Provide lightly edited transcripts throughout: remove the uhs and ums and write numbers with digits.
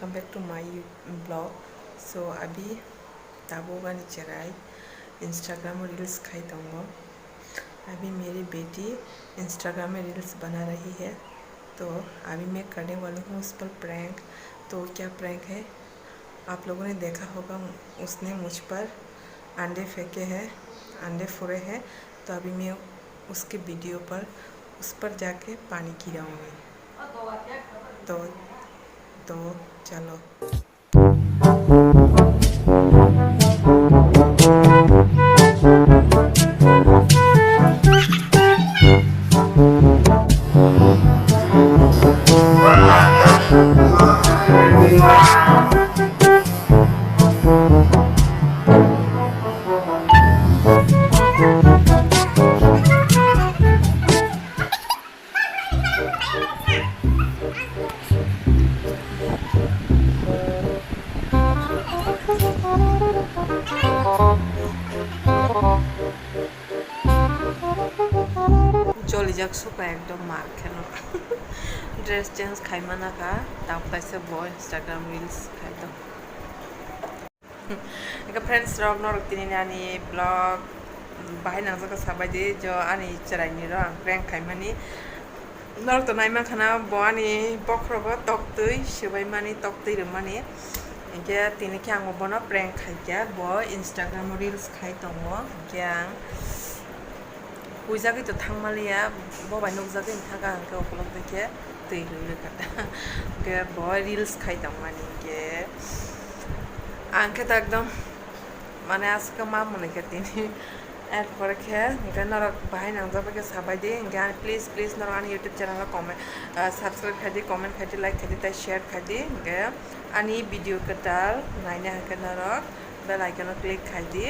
welcome back to my blog. So अभी ताबोगा नीचे आई Instagram में रील्स खाई दूँगा। अभी मेरी बेटी इंस्टाग्राम में रील्स बना रही है, तो अभी मैं करने वाली हूँ उस पर प्रैंक। तो क्या प्रैंक है आप लोगों ने देखा होगा, उसने मुझ पर अंडे फेंके हैं, अंडे फोड़े हैं। तो अभी मैं उसके वीडियो पर उस पर जाके पानी गिराऊंगी। तो चलो। চলে যাক সুপা একদম মার কেন ড্রেস চেঞ্জ খাইমা নাকা তাপাইছে বয় ইনস্টাগ্রাম রিলস খাইতো ఇంకా friends rog norok tini ani blog bahai nang jaka sabai de jo ani charai ni ro ang prank khaimani norok to naima khana bo ani bokrogo toktui sibai mani toktui remani ke tini ke ang bono prank khaikya bo Instagram reels khai tongo ke ang huijagoi to thangmalia bo bai nukjagoi thaga angke okolog deke tui lule kata ke bo reels khai tongmani ke angke to ekdom মানে আজকে মা মনে কে তিনি এরপরে খেয়ে ఇంకా নরক ভাই নাং যাবে সবাই দিয়ে ఇంకా প্লিজ প্লিজ নরক আনি ইউটিউব চ্যানেল কমেন্ট সাবস্ক্রাইব খাই দি কমেন্ট খাই দি লাইক খাই দি তাই শেয়ার খাই দি ఇంకా আনি ভিডিও কটাল নাইনে হাকে নরক বেল আইকন ক্লিক খাই দি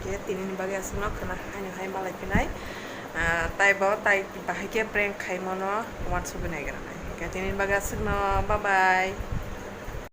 কে তিনিন বাগে আসুন খানা হাইনে হাই মালাই পিনাই তাই বাও তাই বাহাইকে প্রেঙ্ক খাই মনো ওয়ান ছবি নাই গেরা নাই কে তিনিন বাগে আসুন বাই বাই।